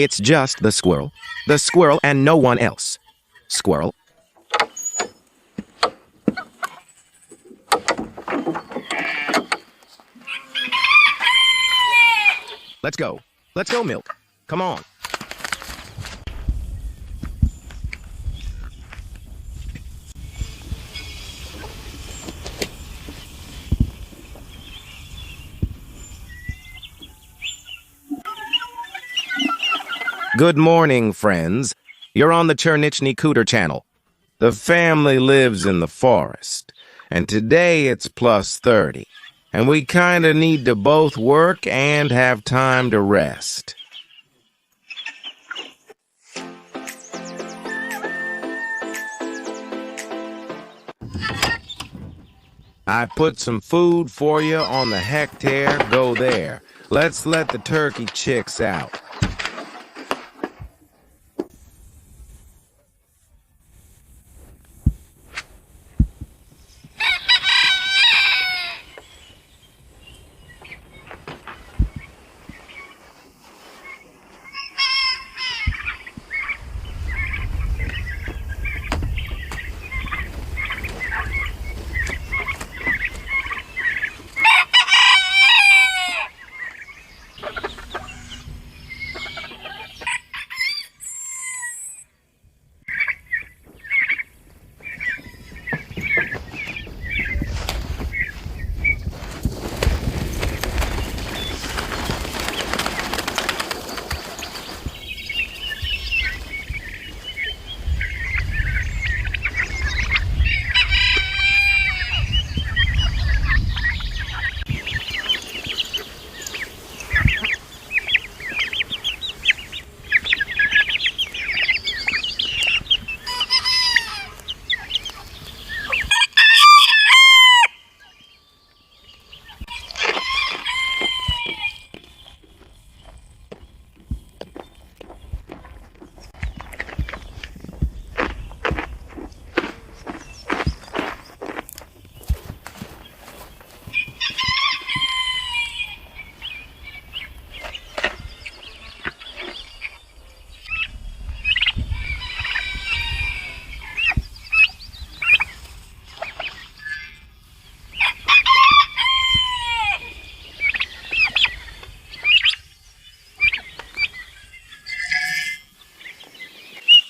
It's just the squirrel. The squirrel and no one else. Squirrel. Let's go. Let's go, Milk. Come on. Good morning, friends. You're on the Chernichny Cooter channel. The family lives in the forest, and today it's plus 30, and we kinda need to both work and have time to rest. I put some food for you on the hectare. Go there. Let's let the turkey chicks out.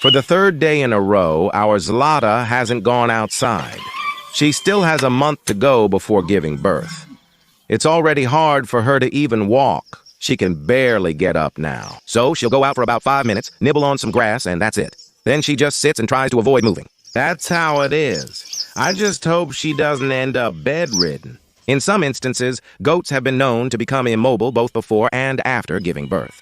For the third day in a row, our Zlata hasn't gone outside. She still has a month to go before giving birth. It's already hard for her to even walk. She can barely get up now. So she'll go out for about 5 minutes, nibble on some grass, and that's it. Then she just sits and tries to avoid moving. That's how it is. I just hope she doesn't end up bedridden. In some instances, goats have been known to become immobile both before and after giving birth.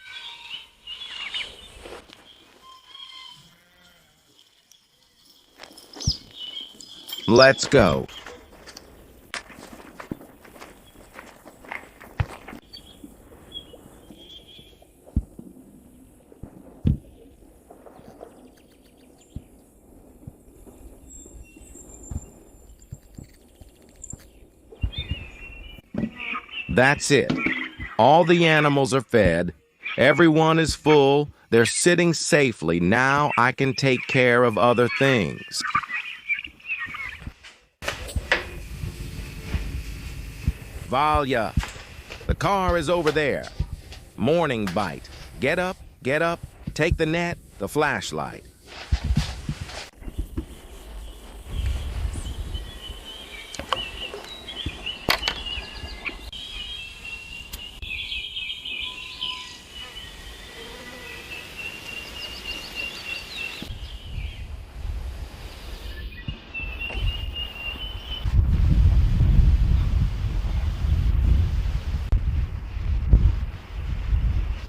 Let's go. That's it. All the animals are fed. Everyone is full. They're sitting safely. Now I can take care of other things. Valya, the car is over there. Morning bite. Get up, take the net, the flashlight.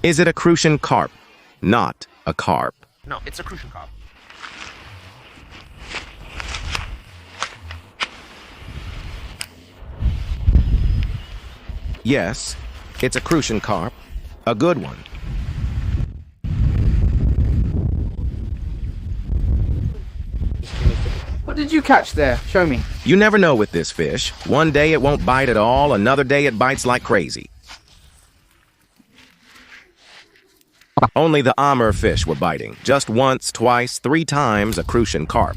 Is it a crucian carp? Not a carp. No, it's a crucian carp. Yes, it's a crucian carp. A good one. What did you catch there? Show me. You never know with this fish. One day it won't bite at all, another day it bites like crazy. Only the Amur fish were biting. Just once, twice, 3 times a crucian carp.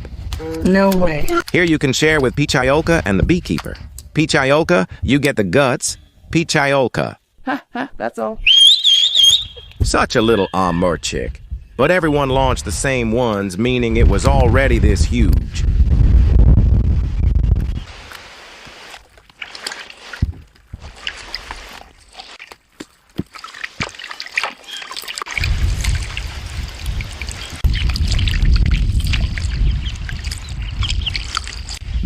No way. Here you can share with Pichayolka and the beekeeper. Pichayolka, you get the guts. Pichayolka. That's all. Such a little Amur chick. But everyone launched the same ones, meaning it was already this huge.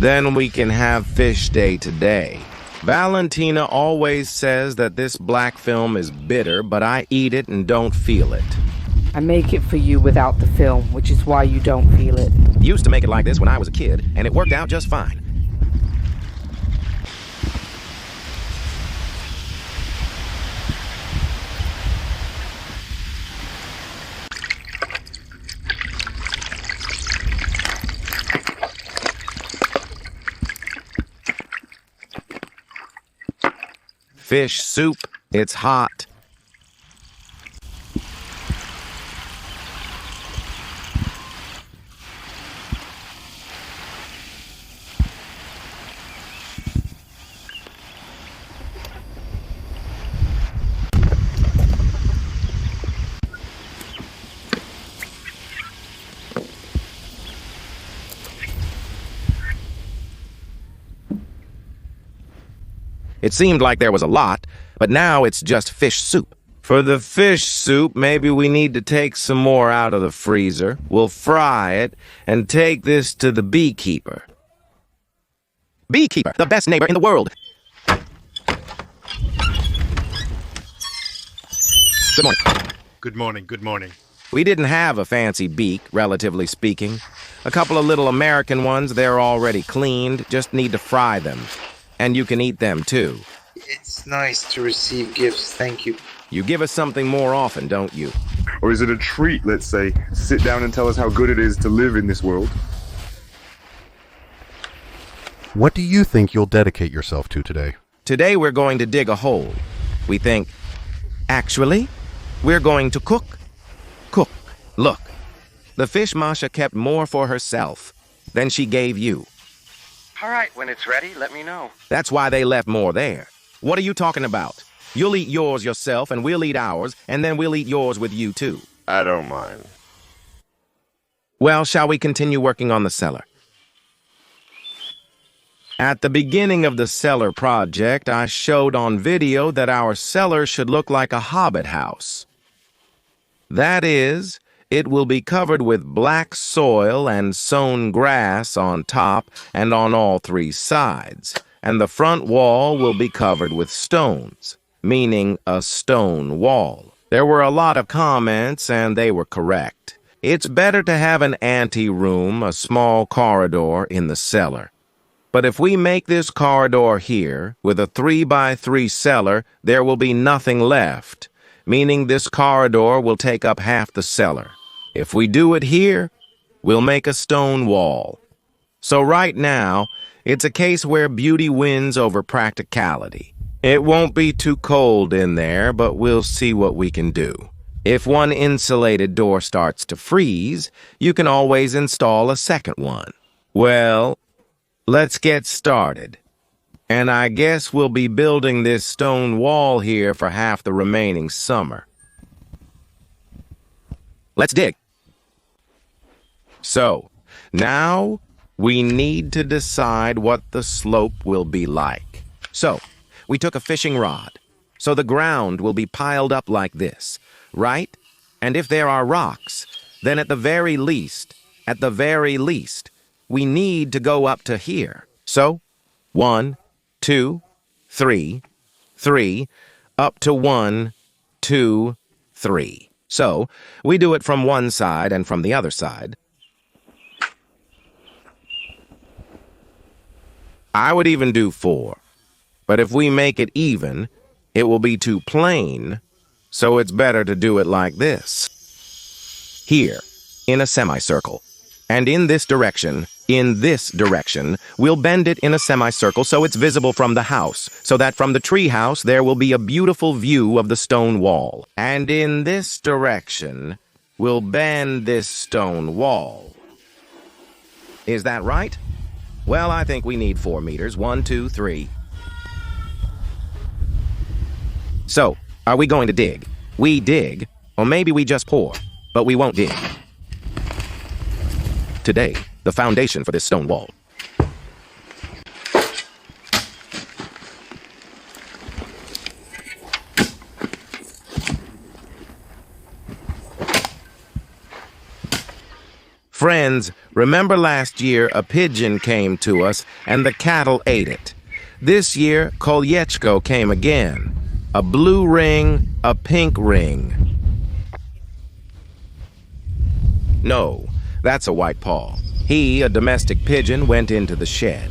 Then we can have fish day today. Valentina always says that this black film is bitter, but I eat it and don't feel it. I make it for you without the film, which is why you don't feel it. Used to make it like this when I was a kid, and it worked out just fine. Fish soup, it's hot. It seemed like there was a lot, but now it's just fish soup. For the fish soup, maybe we need to take some more out of the freezer. We'll fry it and take this to the beekeeper. Beekeeper, the best neighbor in the world. Good morning. Good morning, good morning. We didn't have a fancy beak, relatively speaking. A couple of little American ones, they're already cleaned, just need to fry them. And you can eat them too. It's nice to receive gifts, thank you. You give us something more often, don't you? Or is it a treat, let's say? Sit down and tell us how good it is to live in this world. What do you think you'll dedicate yourself to today? Today we're going to dig a hole. We think, actually, we're going to cook. Cook. Look, the fish Masha kept more for herself than she gave you. All right, when it's ready, let me know. That's why they left more there. What are you talking about? You'll eat yours yourself, and we'll eat ours, and then we'll eat yours with you, too. I don't mind. Well, shall we continue working on the cellar? At the beginning of the cellar project, I showed on video that our cellar should look like a hobbit house. That is, it will be covered with black soil and sown grass on top and on all 3 sides, and the front wall will be covered with stones, meaning a stone wall. There were a lot of comments, and they were correct. It's better to have an anteroom, a small corridor, in the cellar. But if we make this corridor here, with a 3x3 cellar, there will be nothing left, meaning this corridor will take up half the cellar. If we do it here, we'll make a stone wall. So right now, it's a case where beauty wins over practicality. It won't be too cold in there, but we'll see what we can do. If one insulated door starts to freeze, you can always install a second one. Well, let's get started. And I guess we'll be building this stone wall here for half the remaining summer. Let's dig. So, now we need to decide what the slope will be like. So, we took a fishing rod. So the ground will be piled up like this, right? And if there are rocks, then at the very least, we need to go up to here. So, 1, 2, 3, 3, up to 1, 2, 3. So, we do it from one side and from the other side. I would even do 4. But if we make it even, it will be too plain, so it's better to do it like this. Here, in a semicircle, and in this direction, In this direction, we'll bend it in a semicircle so it's visible from the house, so that from the tree house there will be a beautiful view of the stone wall. And in this direction, we'll bend this stone wall. Is that right? Well, I think we need 4 meters. 1, 2, 3. So, are we going to dig? We dig, or maybe we just pour, but we won't dig. Today, the foundation for this stone wall. Friends, remember last year a pigeon came to us and the cattle ate it. This year, Kolyechko came again. A blue ring, a pink ring. No, that's a white paw. He, a domestic pigeon, went into the shed.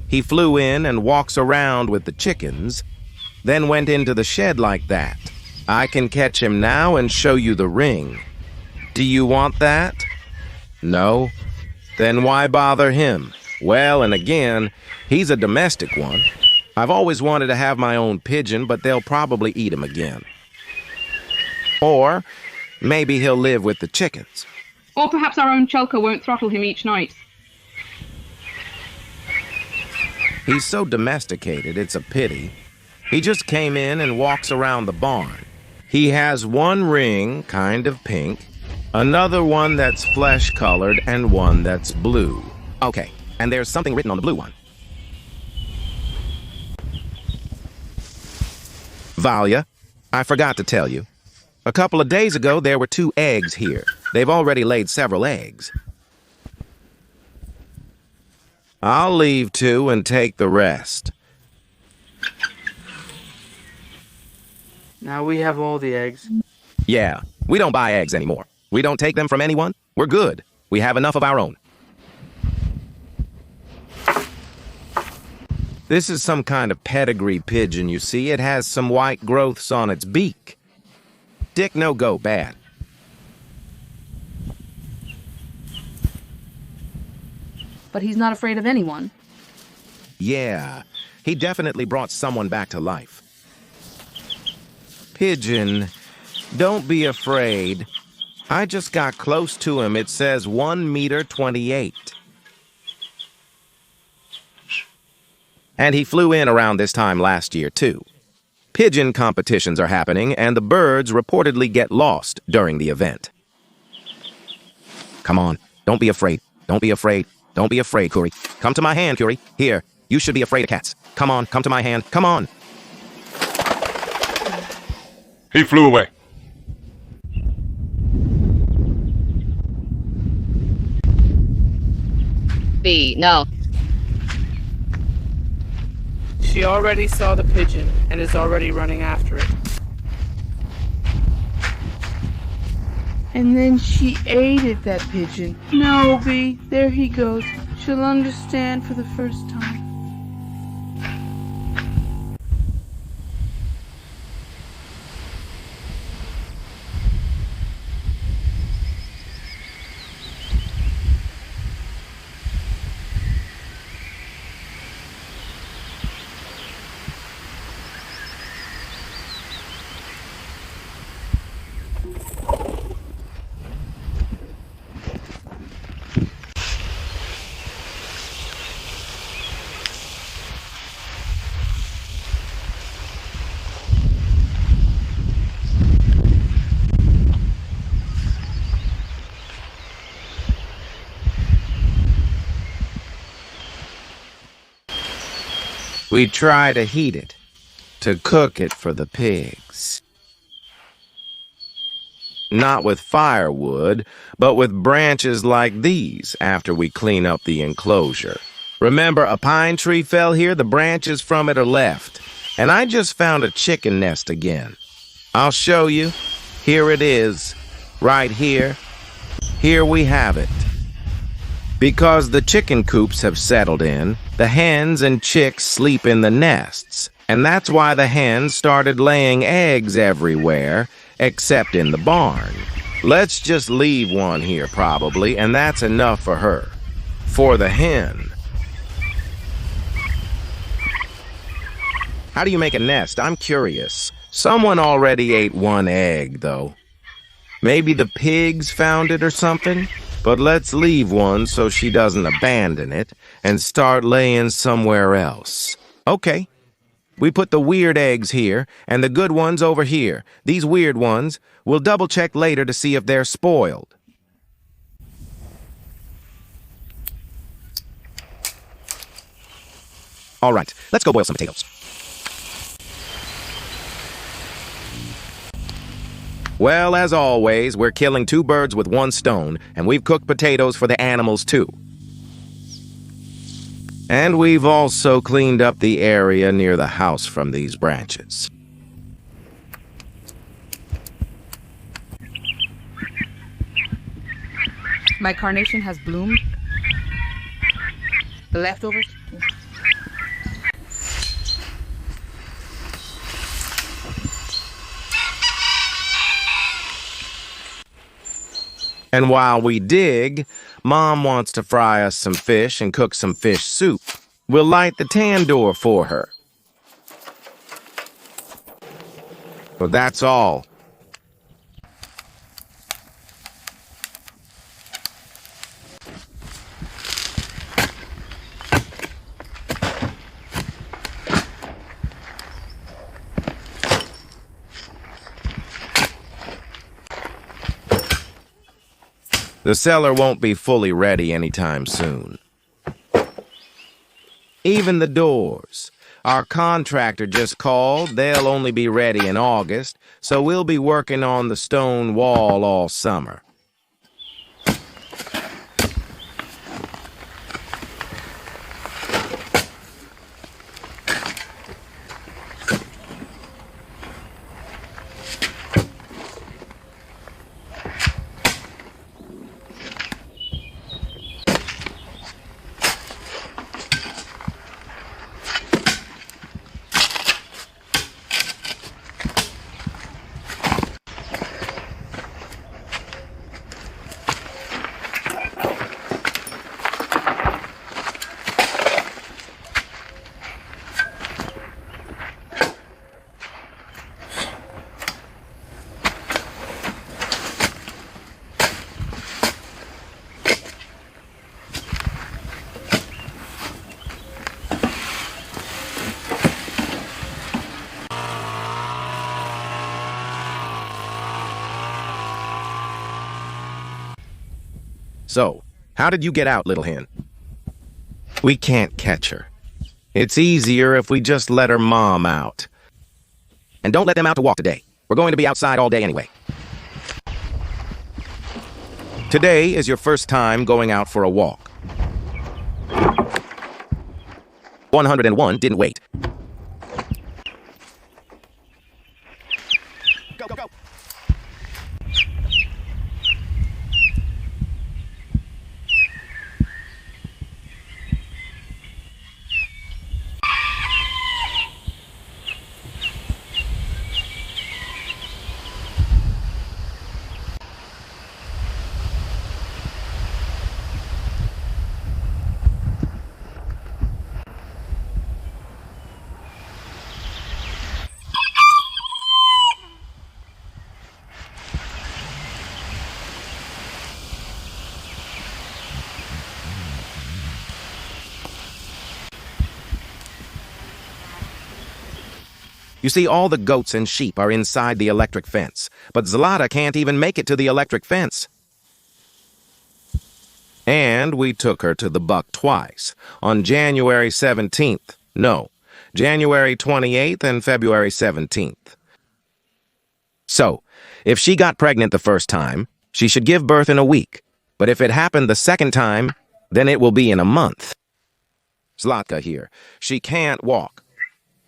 He flew in and walks around with the chickens, then went into the shed like that. I can catch him now and show you the ring. Do you want that? No? Then why bother him? Well, and again, he's a domestic one. I've always wanted to have my own pigeon, but they'll probably eat him again. Or maybe he'll live with the chickens. Or perhaps our own Chelka won't throttle him each night. He's so domesticated, it's a pity. He just came in and walks around the barn. He has one ring, kind of pink, another one that's flesh-colored, and one that's blue. Okay, and there's something written on the blue one. Valia, I forgot to tell you. A couple of days ago, there were 2 eggs here. They've already laid several eggs. I'll leave 2 and take the rest. Now we have all the eggs. Yeah, we don't buy eggs anymore. We don't take them from anyone. We're good. We have enough of our own. This is some kind of pedigree pigeon, you see. It has some white growths on its beak. Dick no go bad. But he's not afraid of anyone. Yeah, he definitely brought someone back to life. Pigeon, don't be afraid. I just got close to him. It says 1 meter 28. And he flew in around this time last year, too. Pigeon competitions are happening, and the birds reportedly get lost during the event. Come on, don't be afraid. Don't be afraid. Don't be afraid, Curie. Come to my hand, Curie. Here, you should be afraid of cats. Come on, come to my hand. Come on. He flew away. B, no. She already saw the pigeon and is already running after it. And then she ate it, that pigeon. No, B, there he goes. She'll understand for the first time. We try to heat it, to cook it for the pigs. Not with firewood, but with branches like these after we clean up the enclosure. Remember, a pine tree fell here, the branches from it are left. And I just found a chicken nest again. I'll show you. Here it is, right here. Here we have it. Because the chicken coops have settled in, the hens and chicks sleep in the nests, and that's why the hens started laying eggs everywhere, except in the barn. Let's just leave one here, probably, and that's enough for her. for the hen. How do you make a nest? I'm curious. Someone already ate one egg, though. Maybe the pigs found it or something? But let's leave one so she doesn't abandon it and start laying somewhere else. Okay. We put the weird eggs here and the good ones over here. These weird ones, we'll double-check later to see if they're spoiled. All right, let's go boil some potatoes. Well, as always, we're killing 2 birds with 1 stone, and we've cooked potatoes for the animals, too. And we've also cleaned up the area near the house from these branches. My carnation has bloomed. The leftovers. And while we dig, Mom wants to fry us some fish and cook some fish soup. We'll light the tandoor for her. But that's all. The cellar won't be fully ready anytime soon. Even the doors. Our contractor just called. They'll only be ready in August, so we'll be working on the stone wall all summer. So, how did you get out, little hen? We can't catch her. It's easier if we just let her mom out. And don't let them out to walk today. We're going to be outside all day anyway. Today is your first time going out for a walk. 101 didn't wait. Go, go, go! You see, all the goats and sheep are inside the electric fence, but Zlata can't even make it to the electric fence. And we took her to the buck twice, on January 17th. No, January 28th and February 17th. So, if she got pregnant the first time, she should give birth in a week. But if it happened the second time, then it will be in a month. Zlata here. She can't walk.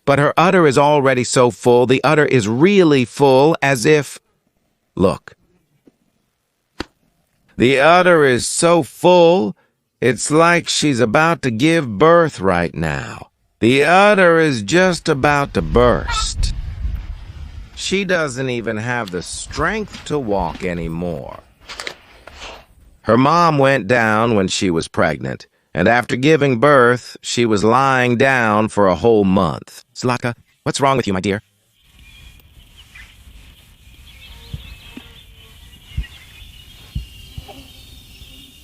But her udder is already so full, the udder is really full, as if... Look. The udder is so full, it's like she's about to give birth right now. The udder is just about to burst. She doesn't even have the strength to walk anymore. Her mom went down when she was pregnant, And after giving birth, she was lying down for a whole month. Zlata, what's wrong with you, my dear?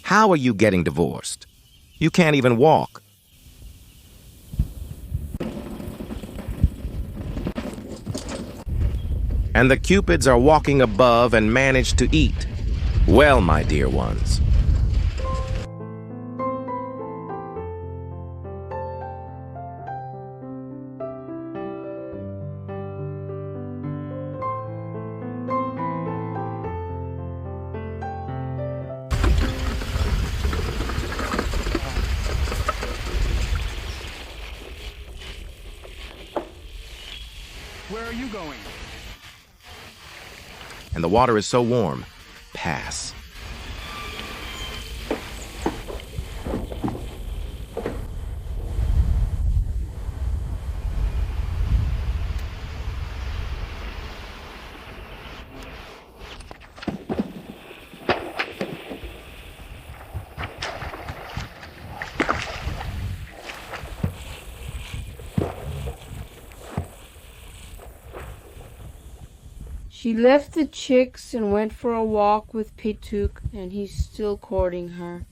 How are you getting divorced? You can't even walk. And the Cupids are walking above and manage to eat. Well, my dear ones. Where are you going? And the water is so warm. Pass. She left the chicks and went for a walk with Pituk, and he's still courting her.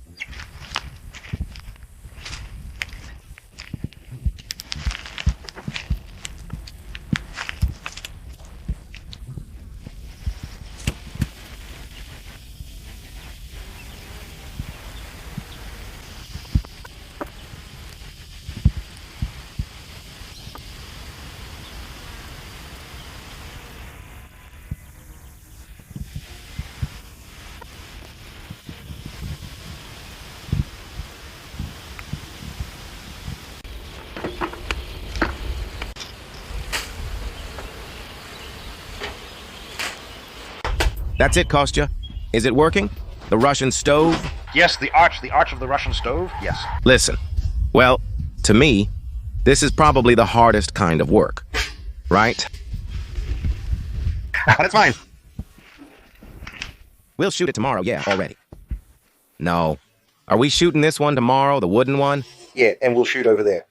That's it, Kostya? Is it working? The Russian stove? Yes, the arch of the Russian stove, yes. Listen, well, to me, this is probably the hardest kind of work, right? But it's fine. We'll shoot it tomorrow, yeah, already. No. Are we shooting this one tomorrow, the wooden one? Yeah, and we'll shoot over there.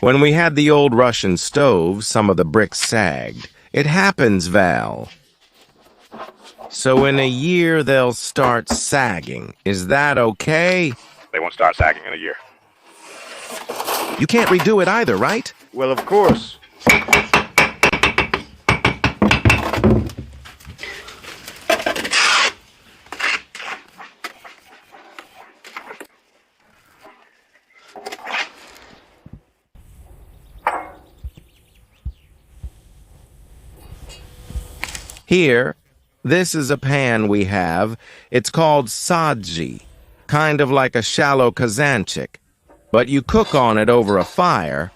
When we had the old Russian stove, some of the bricks sagged. It happens, Val. So in a year, they'll start sagging. Is that okay? They won't start sagging in a year. You can't redo it either, right? Well, of course. Here, this is a pan we have. It's called sadji, kind of like a shallow kazanchik. But you cook on it over a fire.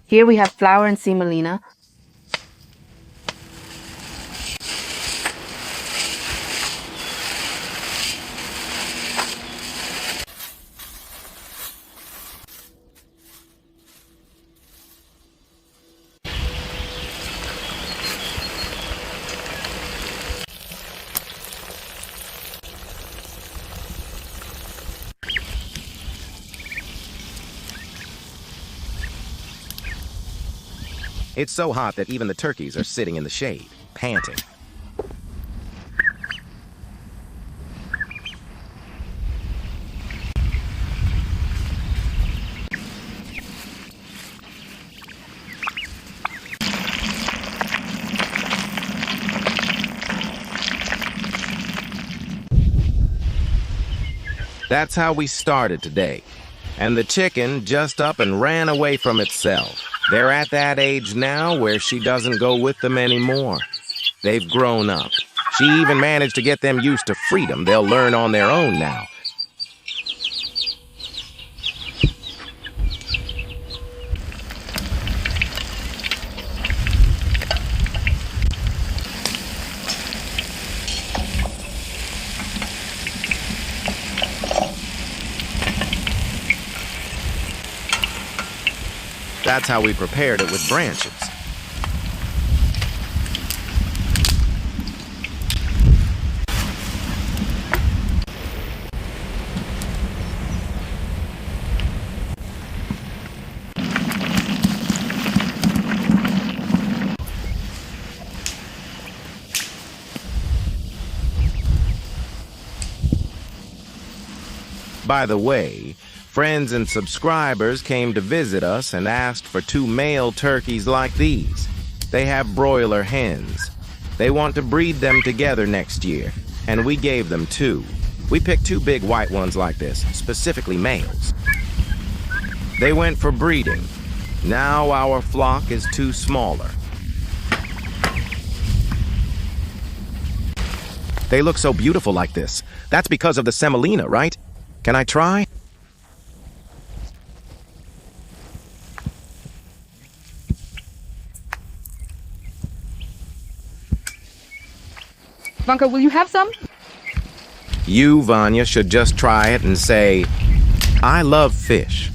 Here we have flour and semolina. It's so hot that even the turkeys are sitting in the shade, panting. That's how we started today. And the chicken just up and ran away from itself. They're at that age now where she doesn't go with them anymore. They've grown up. She even managed to get them used to freedom. They'll learn on their own now. That's how we prepared it with branches. By the way, friends and subscribers came to visit us and asked for 2 male turkeys like these. They have broiler hens. They want to breed them together next year, and we gave them 2. We picked 2 big white ones like this, specifically males. They went for breeding. Now our flock is 2 smaller. They look so beautiful like this. That's because of the semolina, right? Can I try? Vanka, will you have some? You, Vanya, should just try it and say, I love fish.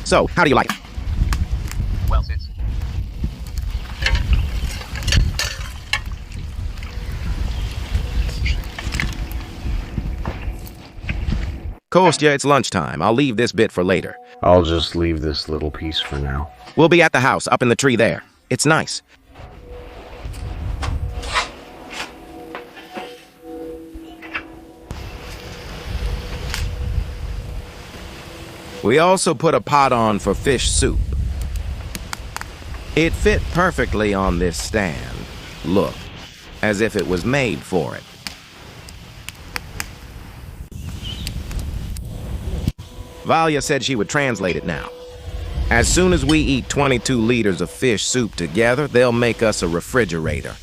So, how do you like it? Well, sis. Kostya, it's lunchtime. I'll leave this bit for later. I'll just leave this little piece for now. We'll be at the house, up in the tree there. It's nice. We also put a pot on for fish soup. It fit perfectly on this stand. Look, as if it was made for it. Valia said she would translate it now. As soon as we eat 22 liters of fish soup together, they'll make us a refrigerator.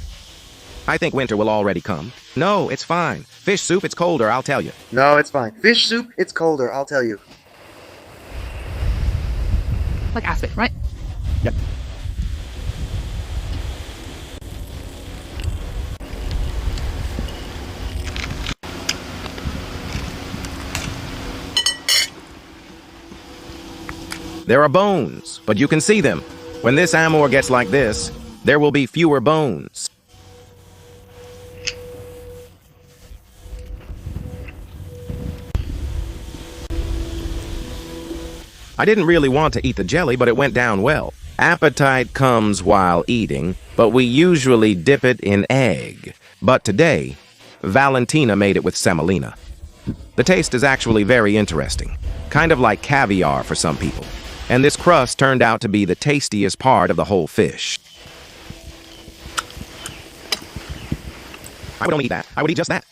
I think winter will already come. No, it's fine. Fish soup, it's colder, I'll tell you. No, it's fine. Fish soup, it's colder, I'll tell you. Like aspic, right? Yep. There are bones, but you can see them. When this amur gets like this, there will be fewer bones. I didn't really want to eat the jelly, but it went down well. Appetite comes while eating, but we usually dip it in egg. But today, Valentina made it with semolina. The taste is actually very interesting, kind of like caviar for some people. And this crust turned out to be the tastiest part of the whole fish. I would only eat that. I would eat just that.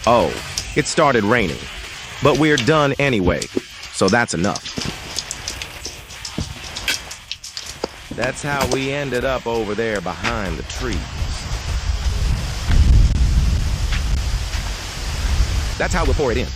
Oh, it started raining. But we're done anyway, so that's enough. That's how we ended up over there behind the tree. That's how we'll pour it in.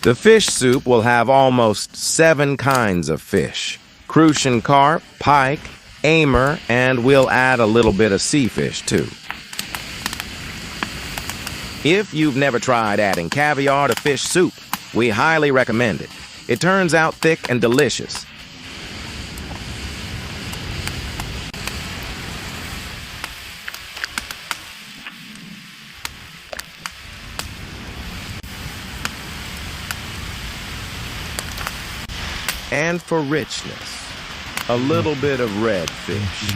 The fish soup will have almost 7 kinds of fish. Crucian carp, pike, aimer, and we'll add a little bit of sea fish too. If you've never tried adding caviar to fish soup, we highly recommend it. It turns out thick and delicious. And for richness, a little bit of red fish.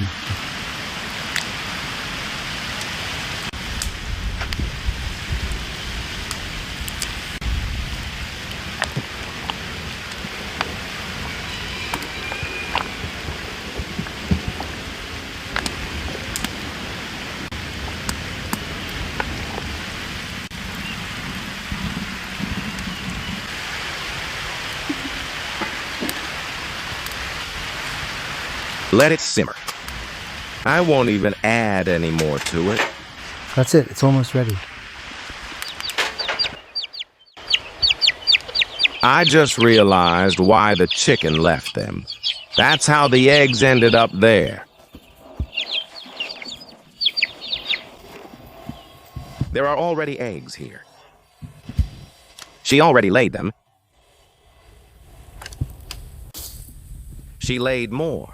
Let it simmer. I won't even add any more to it. That's it. It's almost ready. I just realized why the chicken left them. That's how the eggs ended up there. There are already eggs here. She already laid them. She laid more.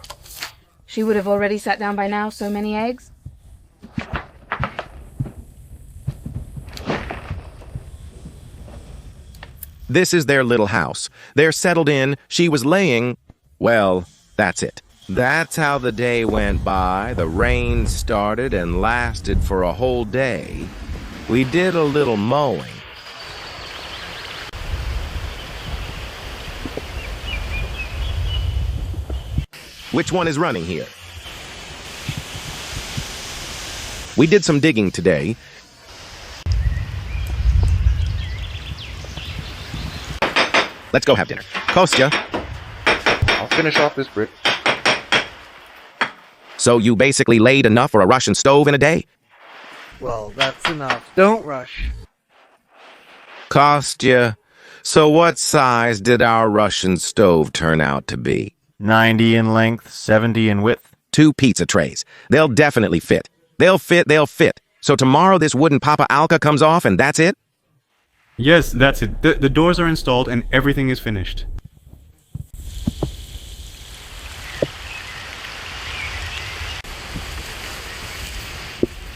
She would have already sat down by now, so many eggs? This is their little house. They're settled in. She was laying. Well, that's it. That's how the day went by. The rain started and lasted for a whole day. We did a little mowing. Which one is running here? We did some digging today. Let's go have dinner. Kostya. I'll finish off this brick. So you basically laid enough for a Russian stove in a day? Well, that's enough. Don't rush. Kostya, so what size did our Russian stove turn out to be? 90 in length, 70 in width. 2 pizza trays. They'll definitely fit. They'll fit. So tomorrow this wooden Papa Alka comes off and that's it? Yes, that's it. The doors are installed and everything is finished.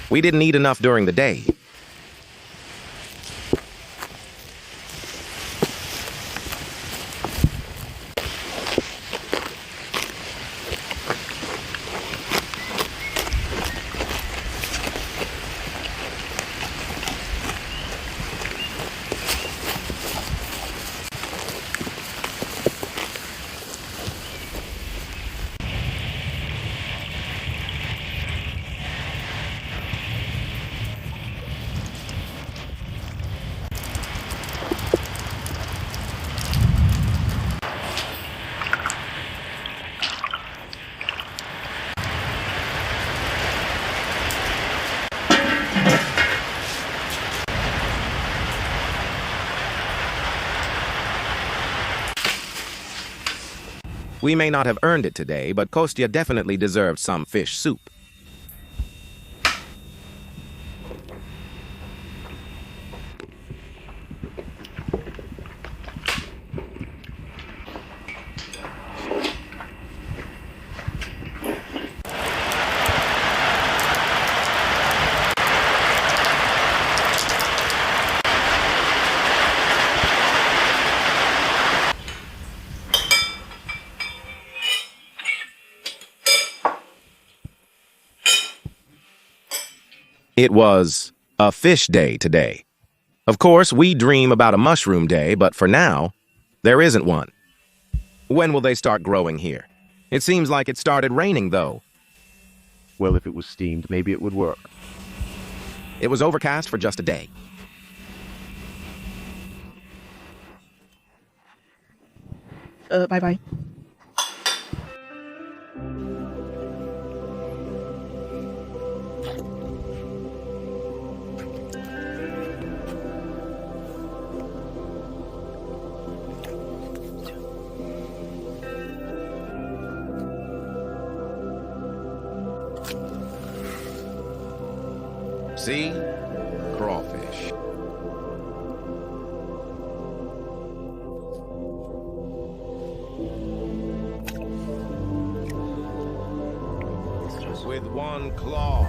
We didn't eat enough during the day. We may not have earned it today, but Kostya definitely deserved some fish soup. It was a fish day today. Of course, we dream about a mushroom day, but for now, there isn't one. When will they start growing here? It seems like it started raining, though. Well, if it was steamed, maybe it would work. It was overcast for just a day. Bye-bye. See? Crawfish. With one claw.